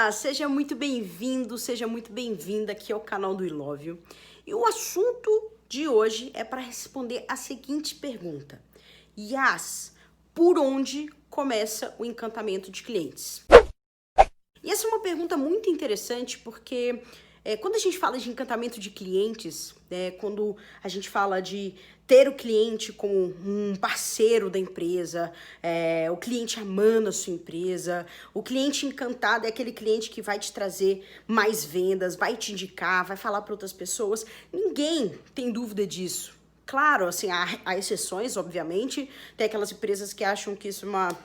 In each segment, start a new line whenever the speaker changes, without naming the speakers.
Olá, seja muito bem-vindo, seja muito bem-vinda aqui ao canal do Ilóvio. E o assunto de hoje é para responder a seguinte pergunta. Yas, por onde começa o encantamento de clientes? E essa é uma pergunta muito interessante porque quando a gente fala de encantamento de clientes, quando a gente fala de ter o cliente como um parceiro da empresa, o cliente amando a sua empresa, o cliente encantado é aquele cliente que vai te trazer mais vendas, vai te indicar, vai falar para outras pessoas. Ninguém tem dúvida disso. Claro, assim, há exceções, obviamente. Tem aquelas empresas que acham que isso é uma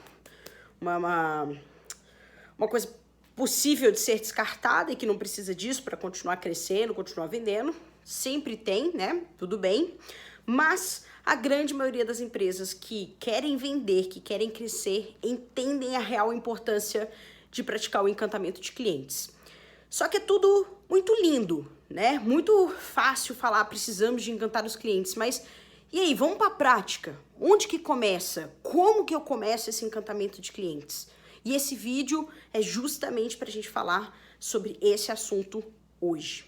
coisa possível de ser descartada e que não precisa disso para continuar crescendo, continuar vendendo. Sempre tem, né? Tudo bem. Mas a grande maioria das empresas que querem vender, que querem crescer, entendem a real importância de praticar o encantamento de clientes. Só que é tudo muito lindo, né? Muito fácil falar, precisamos de encantar os clientes, mas e aí, vamos para a prática? Onde que começa? Como que eu começo esse encantamento de clientes? E esse vídeo é justamente para a gente falar sobre esse assunto hoje.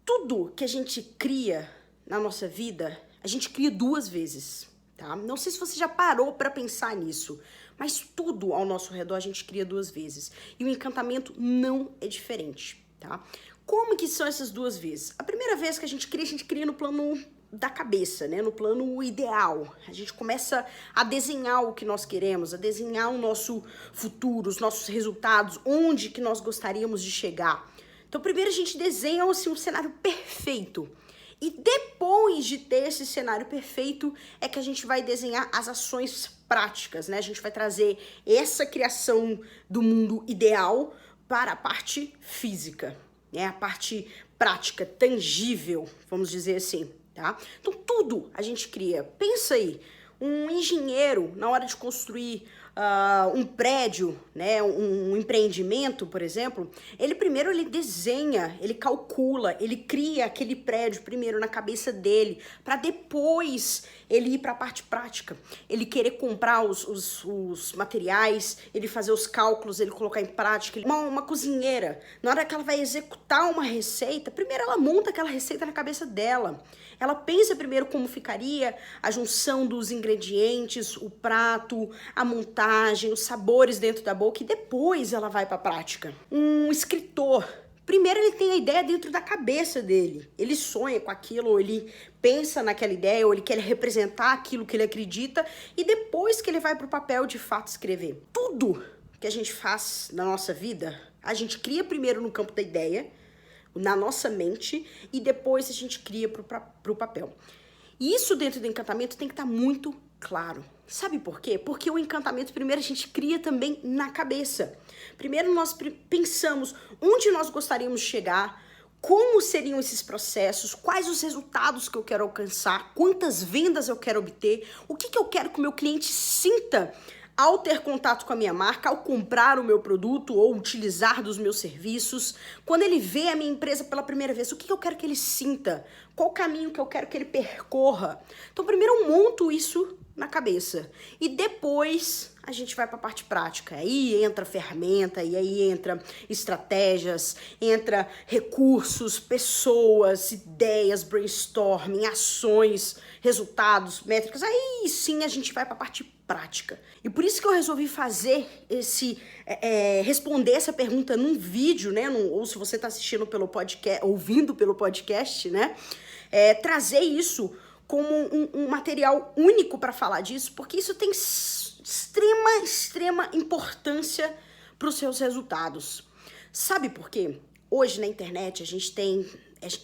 Tudo que a gente cria na nossa vida, a gente cria duas vezes, tá? Não sei se você já parou para pensar nisso, mas tudo ao nosso redor a gente cria duas vezes. E o encantamento não é diferente, tá? Como que são essas duas vezes? A primeira vez que a gente cria no plano da cabeça, né? No plano ideal. A gente começa a desenhar o que nós queremos, a desenhar o nosso futuro, os nossos resultados, onde que nós gostaríamos de chegar. Então, primeiro a gente desenha assim, um cenário perfeito. E depois de ter esse cenário perfeito, é que a gente vai desenhar as ações práticas, né? A gente vai trazer essa criação do mundo ideal para a parte física, né? A parte prática, tangível, vamos dizer assim. Tá? Então tudo a gente cria. Pensa aí, um engenheiro na hora de construir um prédio, né, um empreendimento, por exemplo, ele primeiro desenha, ele calcula, ele cria aquele prédio primeiro na cabeça dele, para depois ele ir para a parte prática, ele querer comprar os materiais, ele fazer os cálculos, ele colocar em prática. Uma cozinheira, na hora que ela vai executar uma receita, primeiro ela monta aquela receita na cabeça dela. Ela pensa primeiro como ficaria a junção dos ingredientes, o prato, a montagem, os sabores dentro da boca e depois ela vai para a prática. Um escritor, primeiro ele tem a ideia dentro da cabeça dele. Ele sonha com aquilo, ou ele pensa naquela ideia, ou ele quer representar aquilo que ele acredita e depois que ele vai para o papel de fato escrever. Tudo que a gente faz na nossa vida, a gente cria primeiro no campo da ideia, na nossa mente, e depois a gente cria pro papel. E isso dentro do encantamento tem que estar muito claro. Sabe por quê? Porque o encantamento, primeiro, a gente cria também na cabeça. Primeiro, nós pensamos onde nós gostaríamos de chegar, como seriam esses processos, quais os resultados que eu quero alcançar, quantas vendas eu quero obter, o que eu quero que o meu cliente sinta ao ter contato com a minha marca, ao comprar o meu produto ou utilizar dos meus serviços, quando ele vê a minha empresa pela primeira vez, o que eu quero que ele sinta, qual o caminho que eu quero que ele percorra. Então, primeiro eu monto isso na cabeça e depois a gente vai para a parte prática. Aí entra ferramenta, e aí entra estratégias, entra recursos, pessoas, ideias, brainstorming, ações, resultados, métricas. Aí sim a gente vai para a parte prática. E por isso que eu resolvi fazer responder essa pergunta num vídeo, né? Ou se você está assistindo pelo podcast, ouvindo pelo podcast, né? Trazer isso como um material único para falar disso, porque isso tem extrema importância para os seus resultados. Sabe por quê? Hoje na internet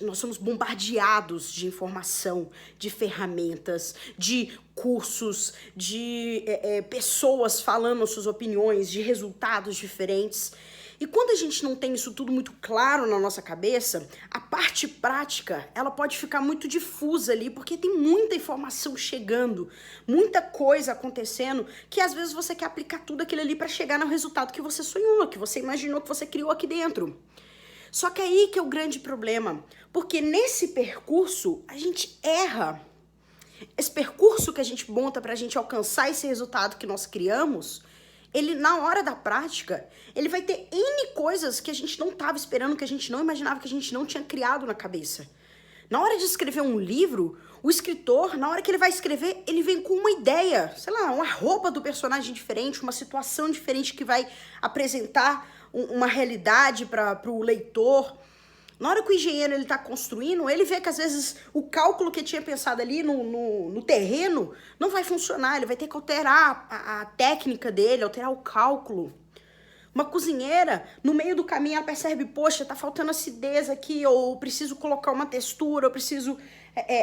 nós somos bombardeados de informação, de ferramentas, de cursos, de pessoas falando suas opiniões, de resultados diferentes. E quando a gente não tem isso tudo muito claro na nossa cabeça, a parte prática, ela pode ficar muito difusa ali, porque tem muita informação chegando, muita coisa acontecendo, que às vezes você quer aplicar tudo aquilo ali para chegar no resultado que você sonhou, que você imaginou, que você criou aqui dentro. Só que aí que é o grande problema, porque nesse percurso a gente erra. Esse percurso que a gente monta para a gente alcançar esse resultado que nós criamos, ele, na hora da prática, ele vai ter N coisas que a gente não estava esperando, que a gente não imaginava, que a gente não tinha criado na cabeça. Na hora de escrever um livro, o escritor, na hora que ele vai escrever, ele vem com uma ideia, sei lá, uma roupa do personagem diferente, uma situação diferente que vai apresentar uma realidade para o leitor. Na hora que o engenheiro ele tá construindo, ele vê que às vezes o cálculo que tinha pensado ali no terreno não vai funcionar, ele vai ter que alterar a técnica dele, alterar o cálculo. Uma cozinheira, no meio do caminho, ela percebe, poxa, tá faltando acidez aqui, ou preciso colocar uma textura, ou preciso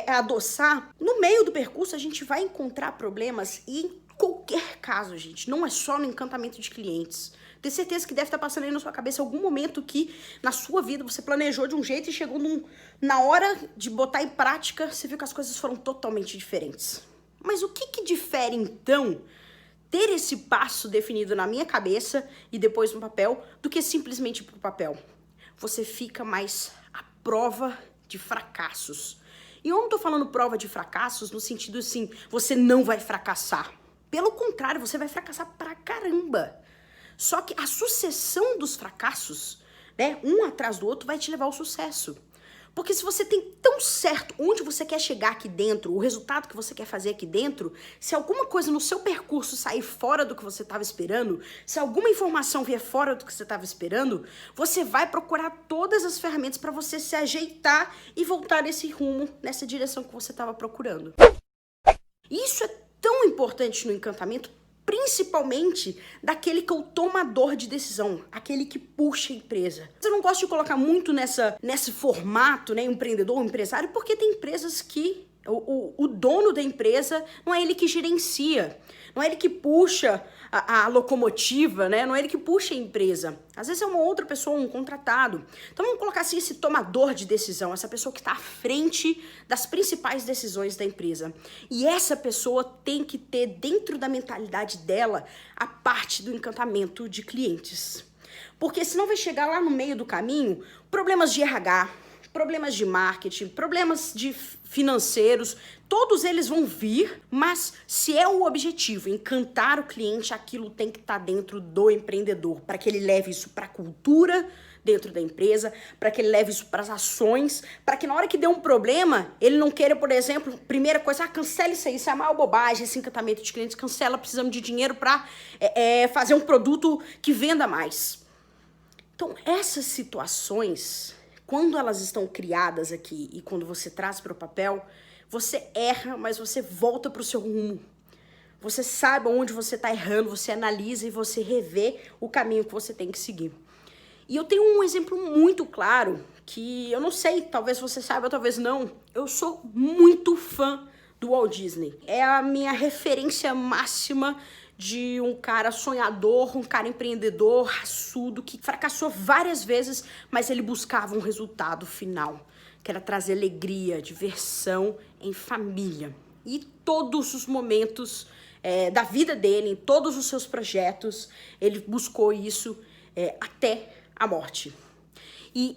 adoçar. No meio do percurso, a gente vai encontrar problemas e em qualquer caso, gente, não é só no encantamento de clientes. Tenho certeza que deve estar passando aí na sua cabeça algum momento que na sua vida você planejou de um jeito e chegou na hora de botar em prática, você viu que as coisas foram totalmente diferentes. Mas o que difere então ter esse passo definido na minha cabeça e depois no papel do que simplesmente ir pro papel? Você fica mais à prova de fracassos. E eu não tô falando prova de fracassos no sentido assim, você não vai fracassar. Pelo contrário, você vai fracassar pra caramba. Só que a sucessão dos fracassos, né, um atrás do outro, vai te levar ao sucesso. Porque se você tem tão certo onde você quer chegar aqui dentro, o resultado que você quer fazer aqui dentro, se alguma coisa no seu percurso sair fora do que você estava esperando, se alguma informação vier fora do que você estava esperando, você vai procurar todas as ferramentas para você se ajeitar e voltar nesse rumo, nessa direção que você estava procurando. Isso é tão importante no encantamento, principalmente daquele que é o tomador de decisão, aquele que puxa a empresa. Eu não gosto de colocar muito nesse formato, né, empreendedor, empresário, porque tem empresas que o dono da empresa não é ele que gerencia, não é ele que puxa a locomotiva, né? Não é ele que puxa a empresa. Às vezes é uma outra pessoa, um contratado. Então vamos colocar assim esse tomador de decisão, essa pessoa que está à frente das principais decisões da empresa. E essa pessoa tem que ter dentro da mentalidade dela a parte do encantamento de clientes. Porque senão vai chegar lá no meio do caminho problemas de RH, problemas de marketing, problemas de financeiros, todos eles vão vir, mas se é o objetivo encantar o cliente, aquilo tem que estar dentro do empreendedor, para que ele leve isso para a cultura dentro da empresa, para que ele leve isso para as ações, para que na hora que der um problema, ele não queira, por exemplo, primeira coisa, cancela isso é a maior bobagem, esse encantamento de clientes, cancela, precisamos de dinheiro para fazer um produto que venda mais. Então, essas situações, quando elas estão criadas aqui e quando você traz para o papel, você erra, mas você volta para o seu rumo. Você sabe onde você está errando, você analisa e você revê o caminho que você tem que seguir. E eu tenho um exemplo muito claro, que eu não sei, talvez você saiba, talvez não. Eu sou muito fã do Walt Disney. É a minha referência máxima de um cara sonhador, um cara empreendedor, raçudo, que fracassou várias vezes, mas ele buscava um resultado final, que era trazer alegria, diversão em família. E todos os momentos da vida dele, em todos os seus projetos, ele buscou isso até a morte. E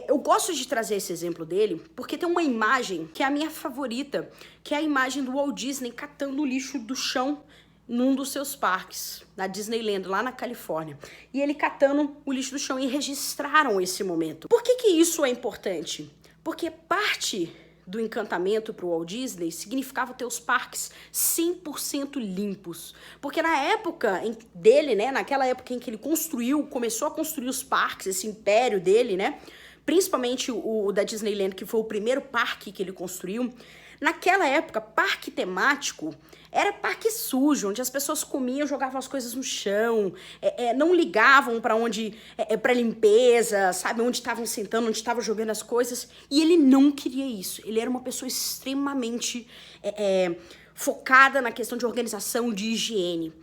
eu gosto de trazer esse exemplo dele porque tem uma imagem que é a minha favorita, que é a imagem do Walt Disney catando o lixo do chão num dos seus parques, na Disneyland, lá na Califórnia. E ele catando o lixo do chão, e registraram esse momento. Por que isso é importante? Porque parte do encantamento para o Walt Disney significava ter os parques 100% limpos. Porque na época dele, né, naquela época em que ele começou a construir os parques, esse império dele, né, principalmente o da Disneyland, que foi o primeiro parque que ele construiu, naquela época, parque temático era parque sujo, onde as pessoas comiam, jogavam as coisas no chão, não ligavam para para limpeza, sabe, onde estavam sentando, onde estavam jogando as coisas. E ele não queria isso. Ele era uma pessoa extremamente focada na questão de organização, de higiene.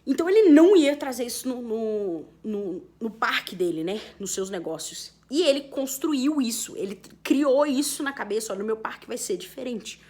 Então ele não ia trazer isso no parque dele, né, nos seus negócios. E ele construiu isso, ele criou isso na cabeça, olha, o meu parque vai ser diferente.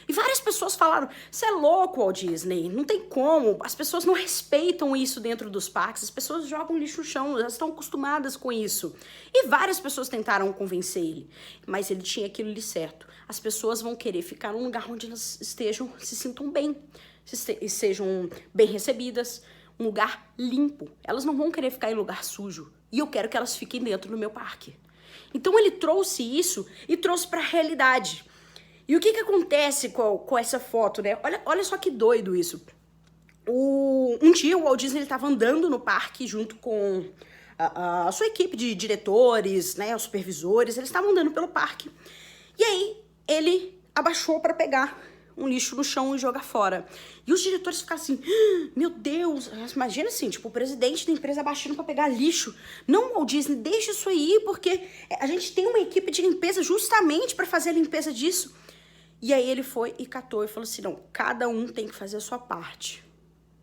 E várias pessoas falaram, você é louco, Walt Disney, não tem como, as pessoas não respeitam isso dentro dos parques, as pessoas jogam lixo no chão, elas estão acostumadas com isso. E várias pessoas tentaram convencer ele, mas ele tinha aquilo ali certo. As pessoas vão querer ficar num lugar onde elas se sintam bem, sejam bem recebidas, um lugar limpo. Elas não vão querer ficar em lugar sujo. E eu quero que elas fiquem dentro do meu parque. Então ele trouxe isso e trouxe para a realidade. E o que acontece com essa foto, né? Olha só que doido isso. Um dia o Walt Disney estava andando no parque junto com a sua equipe de diretores, né, os supervisores. Eles estavam andando pelo parque. E aí ele abaixou para pegar um lixo no chão e jogar fora. E os diretores ficaram assim, meu Deus, imagina assim, tipo, o presidente da empresa abaixando pra pegar lixo. Não, Walt Disney, deixa isso aí, porque a gente tem uma equipe de limpeza justamente pra fazer a limpeza disso. E aí ele foi e catou e falou assim, não, cada um tem que fazer a sua parte.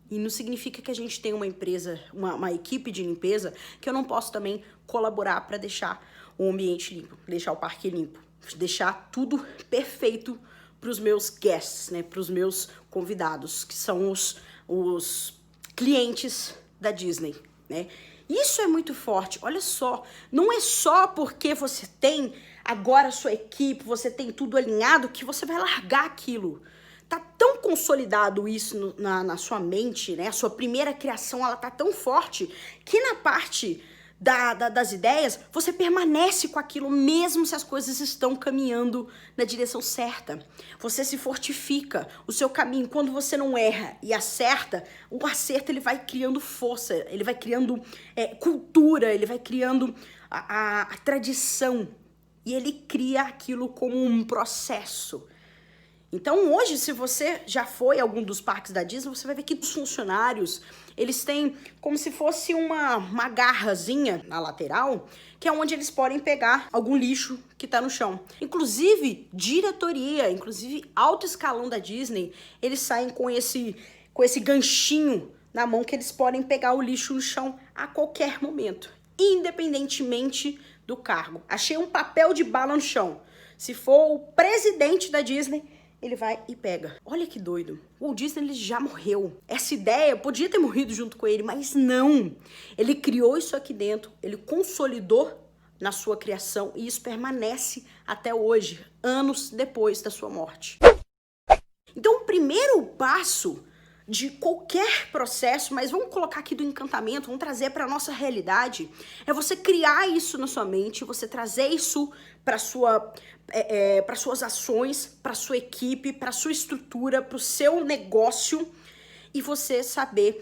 E não significa que a gente tem uma empresa, uma equipe de limpeza, que eu não posso também colaborar pra deixar o ambiente limpo, deixar o parque limpo, deixar tudo perfeito para os meus guests, né, para os meus convidados, que são os clientes da Disney, né? Isso é muito forte, olha só, não é só porque você tem agora a sua equipe, você tem tudo alinhado, que você vai largar aquilo. Tá tão consolidado isso na sua mente, né? A sua primeira criação, ela tá tão forte, que na parte das ideias, você permanece com aquilo mesmo se as coisas estão caminhando na direção certa. Você se fortifica, o seu caminho, quando você não erra e acerta, o acerto ele vai criando força, ele vai criando cultura, ele vai criando a tradição e ele cria aquilo como um processo. Então hoje, se você já foi a algum dos parques da Disney, você vai ver que os funcionários, eles têm como se fosse uma garrazinha na lateral, que é onde eles podem pegar algum lixo que tá no chão. Inclusive, diretoria, inclusive alto escalão da Disney, eles saem com esse ganchinho na mão que eles podem pegar o lixo no chão a qualquer momento, independentemente do cargo. Achei um papel de bala no chão. Se for o presidente da Disney, ele vai e pega. Olha que doido. O Walt Disney ele já morreu. Essa ideia podia ter morrido junto com ele, mas não. Ele criou isso aqui dentro, ele consolidou na sua criação e isso permanece até hoje, anos depois da sua morte. Então, o primeiro passo de qualquer processo, mas vamos colocar aqui do encantamento, vamos trazer para a nossa realidade, é você criar isso na sua mente, você trazer isso para suas ações, para sua equipe, para sua estrutura, para o seu negócio e você saber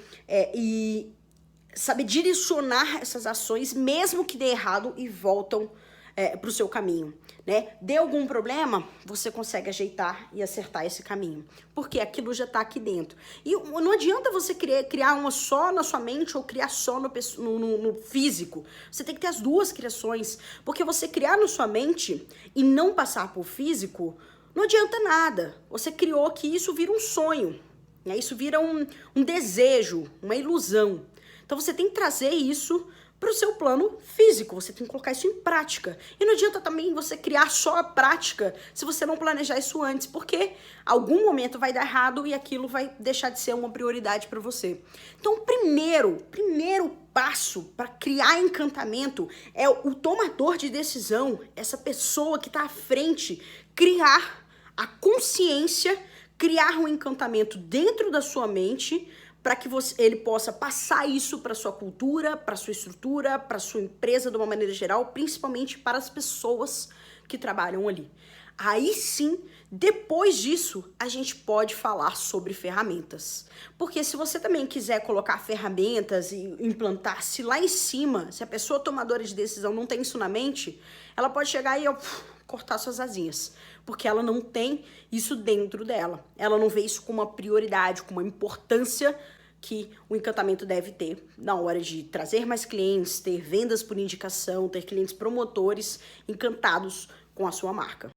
direcionar essas ações, mesmo que dê errado e voltam para o seu caminho, né? Deu algum problema, você consegue ajeitar e acertar esse caminho, porque aquilo já está aqui dentro. E não adianta você criar uma só na sua mente ou criar só no físico. Você tem que ter as duas criações, porque você criar na sua mente e não passar por físico, não adianta nada. Você criou que isso vira um sonho, né? Isso vira um desejo, uma ilusão. Então você tem que trazer isso para o seu plano físico, você tem que colocar isso em prática. E não adianta também você criar só a prática se você não planejar isso antes, porque algum momento vai dar errado e aquilo vai deixar de ser uma prioridade para você. Então, o primeiro passo para criar encantamento é o tomador de decisão, essa pessoa que está à frente, criar a consciência, criar um encantamento dentro da sua mente, para que ele possa passar isso para sua cultura, para sua estrutura, para sua empresa de uma maneira geral, principalmente para as pessoas que trabalham ali. Aí sim, depois disso, a gente pode falar sobre ferramentas. Porque se você também quiser colocar ferramentas e implantar-se lá em cima, se a pessoa tomadora de decisão não tem isso na mente, ela pode chegar e cortar suas asinhas, porque ela não tem isso dentro dela. Ela não vê isso como uma prioridade, como uma importância que o encantamento deve ter na hora de trazer mais clientes, ter vendas por indicação, ter clientes promotores encantados com a sua marca.